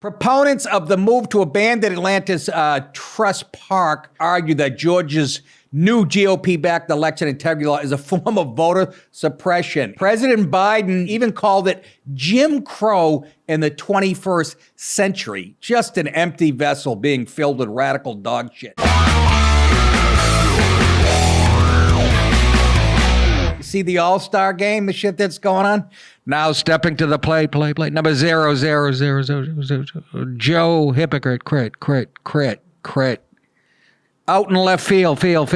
Proponents of the move to abandon Atlanta's Trust Park argue that Georgia's new GOP-backed election integrity law is a form of voter suppression. President Biden even called it Jim Crow in the 21st century. Just an empty vessel being filled with radical dog shit. You see the All-Star game, the shit that's going on? Now stepping to the plate, number 000000. Joe Hypocrite, crit. Out in left field. Joe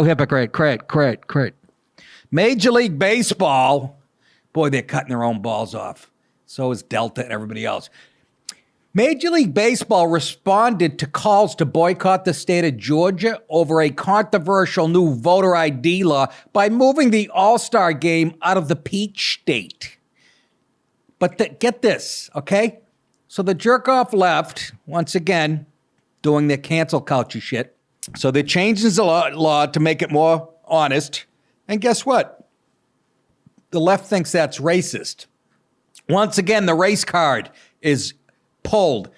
Hypocrite, crit. Major League Baseball, boy, they're cutting their own balls off. So is Delta and everybody else. Major League Baseball responded to calls to boycott the state of Georgia over a controversial new voter ID law by moving the All-Star game out of the Peach State. But get this, okay? So the jerk-off left, once again, doing their cancel culture shit. So they're changing the law to make it more honest. And guess what? The left thinks that's racist. Once again, the race card is pulled.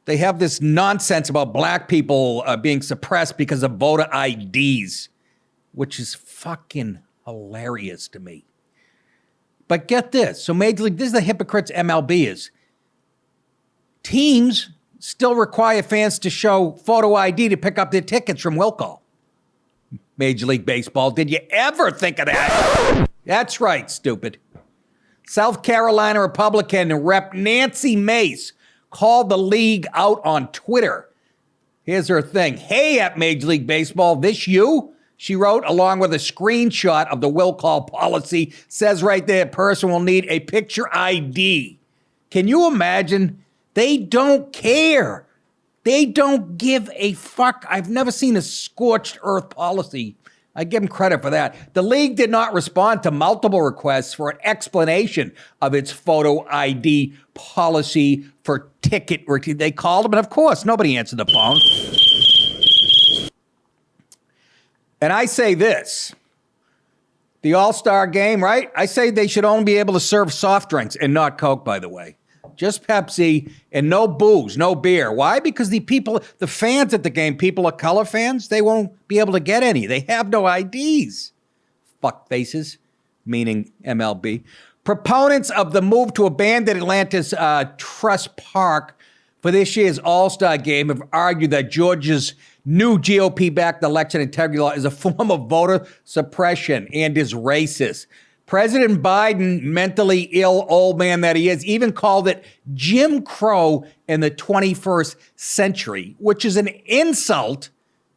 They have this nonsense about black people being suppressed because of voter IDs, which is fucking hilarious to me. But get this. So Major League, this is the hypocrites MLB is. Teams still require fans to show photo ID to pick up their tickets from will call. Major League Baseball, did you ever think of that? That's right, stupid. South Carolina Republican Rep. Nancy Mace called the league out on Twitter. Here's her thing. Hey, at Major League Baseball, this you? She wrote, along with a screenshot of the will call policy. Says right there, person will need a picture ID. Can you imagine? They don't care. They don't give a fuck. I've never seen a scorched earth policy. I give them credit for that. The league did not respond to multiple requests for an explanation of its photo ID policy for ticket. They called them, and of course, nobody answered the phone. And I say this, the All-Star game, right? I say they should only be able to serve soft drinks and not Coke, by the way. Just Pepsi and no booze, no beer. Why? Because the fans at the game, people of color fans, they won't be able to get any. They have no IDs. Fuck faces, meaning MLB. Proponents of the move to abandon Atlanta's Trust Park for this year's All-Star game have argued that Georgia's new GOP-backed election integrity law is a form of voter suppression and is racist. President Biden, mentally ill old man that he is, even called it Jim Crow in the 21st century, which is an insult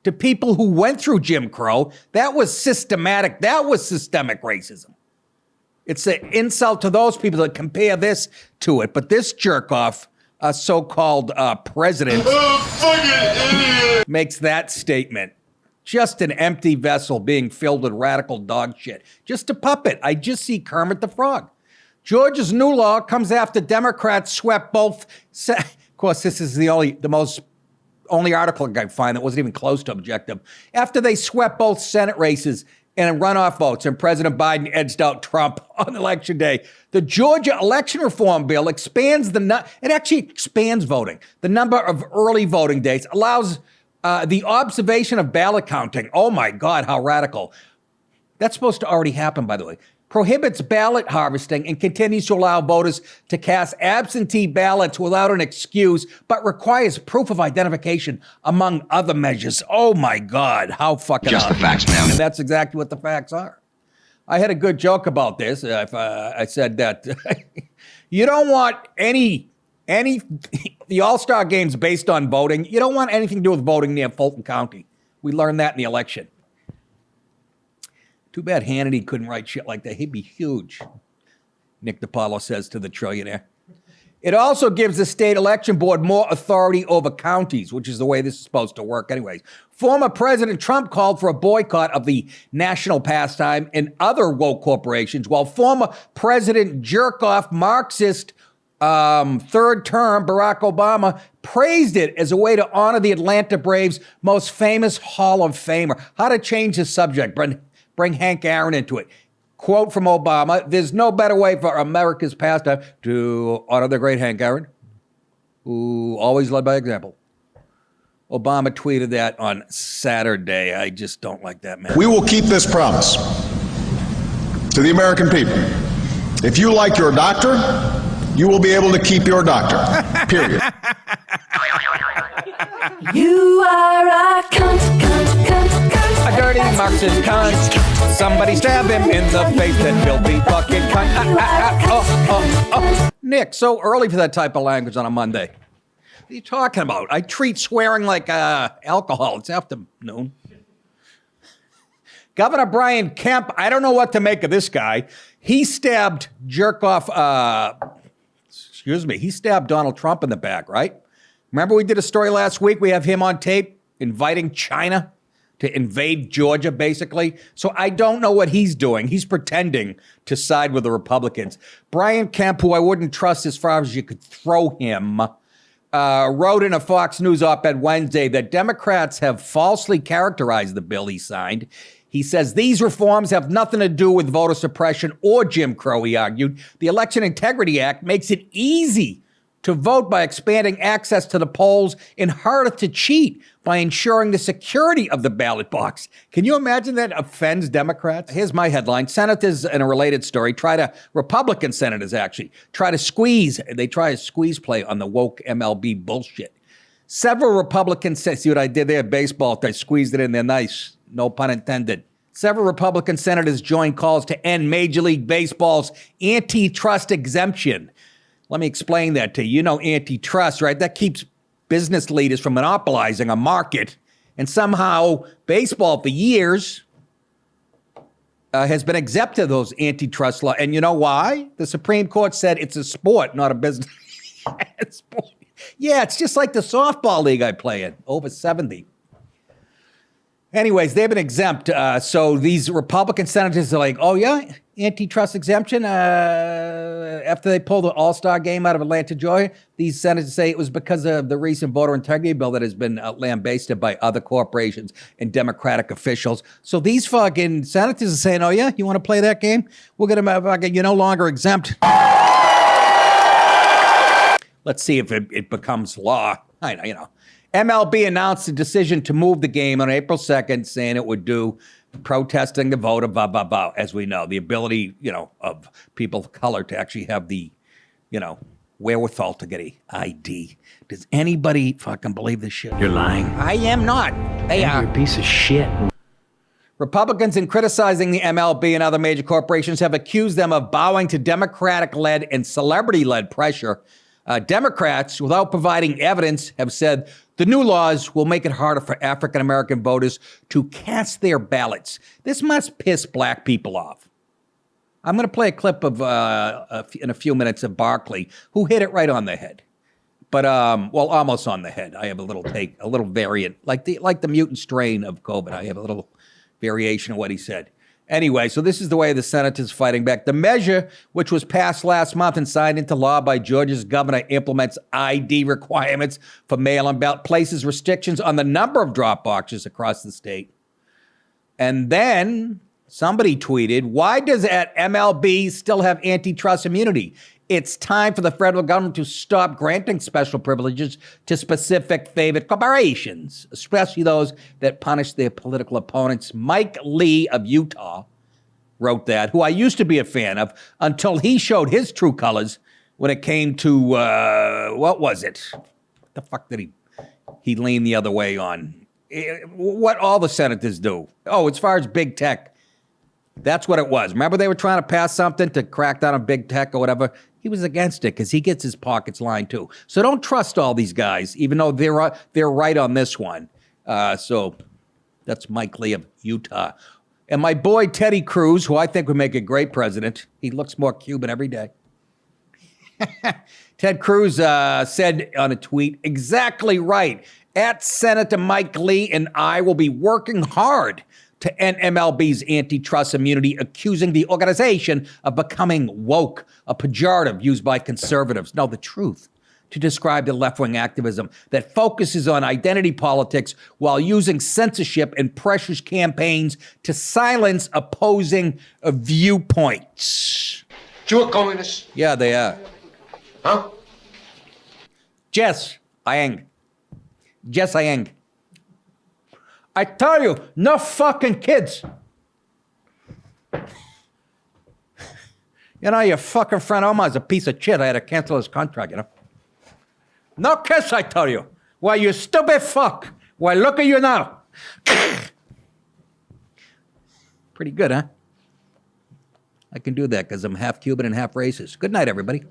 to people who went through Jim Crow. That was systematic. That was systemic racism. It's an insult to those people that compare this to it. But this jerk-off, so-called president, makes that statement. Just an empty vessel being filled with radical dog shit. Just a puppet. I just see Kermit the Frog. Georgia's new law comes after Democrats swept both. Of course, this is the only article I could find that wasn't even close to objective. After they swept both Senate races and runoff votes, and President Biden edged out Trump on Election Day. The Georgia election reform bill expands it actually expands voting. The number of early voting dates allows the observation of ballot counting. Oh my God, how radical. That's supposed to already happen, by the way. Prohibits ballot harvesting and continues to allow voters to cast absentee ballots without an excuse, but requires proof of identification, among other measures. Oh my God, how fucking just the facts, man. And that's exactly what the facts are. I had a good joke about this. I said that you don't want the All-Star game's based on voting. You don't want anything to do with voting near Fulton County. We learned that in the election. Too bad Hannity couldn't write shit like that. He'd be huge, Nick DiPaolo says to the trillionaire. It also gives the state election board more authority over counties, which is the way this is supposed to work anyways. Former President Trump called for a boycott of the national pastime and other woke corporations, while former President jerk-off Marxist third term Barack Obama praised it as a way to honor the Atlanta Braves' most famous Hall of Famer. How to change the subject, bring Hank Aaron into it. Quote from Obama, "There's no better way for America's pastime to honor the great Hank Aaron who always led by example. Obama tweeted that on Saturday. I just don't like that man. We will keep this promise to the American people. If you like your doctor, you will be able to keep your doctor. Period. You are a cunt. A dirty Marxist cunt. Somebody stab him in the face, that filthy fucking cunt. Nick, so early for that type of language on a Monday. What are you talking about? I treat swearing like alcohol. It's afternoon. Governor Brian Kemp, I don't know what to make of this guy. He stabbed he stabbed Donald Trump in the back, right? Remember we did a story last week? We have him on tape inviting China to invade Georgia, basically. So I don't know what he's doing. He's pretending to side with the Republicans. Brian Kemp, who I wouldn't trust as far as you could throw him, wrote in a Fox News op-ed Wednesday that Democrats have falsely characterized the bill he signed. He says these reforms have nothing to do with voter suppression or Jim Crow, he argued. The Election Integrity Act makes it easy to vote by expanding access to the polls and harder to cheat by ensuring the security of the ballot box. Can you imagine that offends Democrats? Here's my headline. Senators, in a related story, Republican senators actually, try a squeeze play on the woke MLB bullshit. Several Republicans say, see what I did there? Baseball, they squeezed it in there nice. No pun intended. Several Republican senators joined calls to end Major League Baseball's antitrust exemption. Let me explain that to you. You know antitrust, right? That keeps business leaders from monopolizing a market. And somehow baseball for years has been exempt of those antitrust laws. And you know why? The Supreme Court said it's a sport, not a business. Yeah, it's just like the softball league I play in, over 70. Anyways, they've been exempt. So these Republican senators are like, oh, yeah, antitrust exemption. After they pulled the All-Star game out of Atlanta, Georgia, these senators say it was because of the recent voter integrity bill that has been lambasted by other corporations and Democratic officials. So these fucking senators are saying, oh, yeah, you want to play that game? We're going to, you're no longer exempt. Let's see if it becomes law. I know, you know. MLB announced a decision to move the game on April 2nd, saying it would do protesting the vote of as we know, the ability, of people of color to actually have the, wherewithal to get a ID. Does anybody fucking believe this shit? You're lying. I am not. They are. You're a piece of shit. Republicans, in criticizing the MLB and other major corporations, have accused them of bowing to Democratic-led and celebrity-led pressure. Democrats, without providing evidence, have said the new laws will make it harder for African-American voters to cast their ballots. This must piss black people off. I'm going to play a clip of, in a few minutes, of Barkley, who hit it right on the head. But, almost on the head. I have a little variant, like the mutant strain of COVID. I have a little variation of what he said. Anyway, so this is the way the Senate is fighting back. The measure, which was passed last month and signed into law by Georgia's governor, implements ID requirements for mail-in ballot, places restrictions on the number of drop boxes across the state. And then somebody tweeted, why does MLB still have antitrust immunity? It's time for the federal government to stop granting special privileges to specific favored corporations, especially those that punish their political opponents. Mike Lee of Utah wrote that, who I used to be a fan of, until he showed his true colors when it came to, what was it? What the fuck did he lean the other way on? What all the senators do. Oh, as far as big tech, that's what it was. Remember they were trying to pass something to crack down on big tech or whatever? He was against it because he gets his pockets lined too. So don't trust all these guys, even though they're right on this one. So that's Mike Lee of Utah. And my boy Teddy Cruz, who I think would make a great president. He looks more Cuban every day. Ted Cruz said on a tweet, exactly right. At Senator Mike Lee and I will be working hard to end MLB's antitrust immunity, accusing the organization of becoming woke, a pejorative used by conservatives. No, the truth, to describe the left-wing activism that focuses on identity politics while using censorship and pressures campaigns to silence opposing viewpoints. You a communist? Yeah, they are. Huh? Jess Ieng. I tell you, no fucking kids. You know, your fucking friend Omar's a piece of shit. I had to cancel his contract, you know. No kiss, I tell you. Why, you stupid fuck. Why, look at you now. Pretty good, huh? I can do that because I'm half Cuban and half racist. Good night, everybody.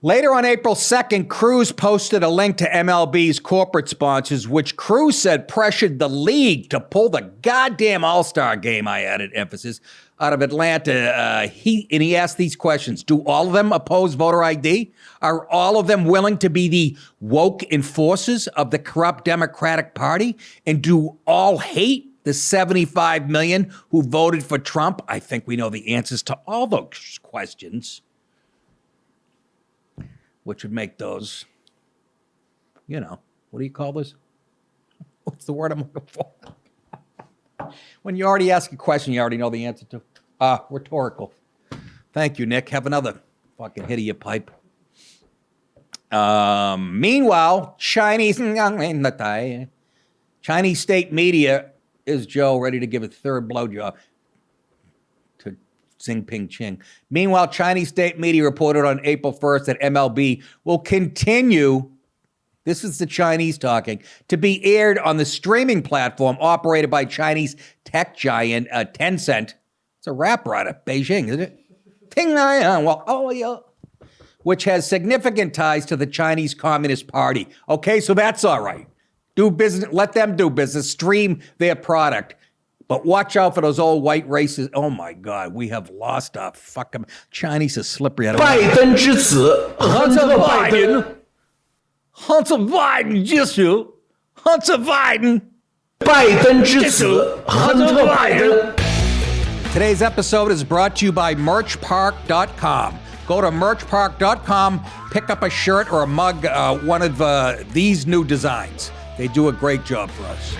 Later on April 2nd, Cruz posted a link to MLB's corporate sponsors, which Cruz said pressured the league to pull the goddamn All-Star game, I added emphasis, out of Atlanta. He asked these questions. Do all of them oppose voter ID? Are all of them willing to be the woke enforcers of the corrupt Democratic Party? And do all hate the 75 million who voted for Trump? I think we know the answers to all those questions, which would make those, you know, what do you call this? What's the word I'm looking for? When you already ask a question, you already know the answer to. Rhetorical. Thank you, Nick. Have another fucking hit of your pipe. Meanwhile, Chinese state media, is Joe ready to give a third blowjob to Xi Jinping? Meanwhile, Chinese state media reported on April 1st that MLB will continue, this is the Chinese talking, to be aired on the streaming platform operated by Chinese tech giant Tencent. It's a rapper out of Beijing, isn't it? Which has significant ties to the Chinese Communist Party. Okay, so that's all right. Do business, let them do business, stream their product. But watch out for those old white races. Oh my God, we have lost our fucking Chinese is slippery. Biden 之子 Hunter Biden Hunter Biden 支持 Hunter Biden 拜登之子 Hunter Biden Today's episode is brought to you by merchpark.com. Go to merchpark.com, pick up a shirt or a mug, one of these new designs. They do a great job for us.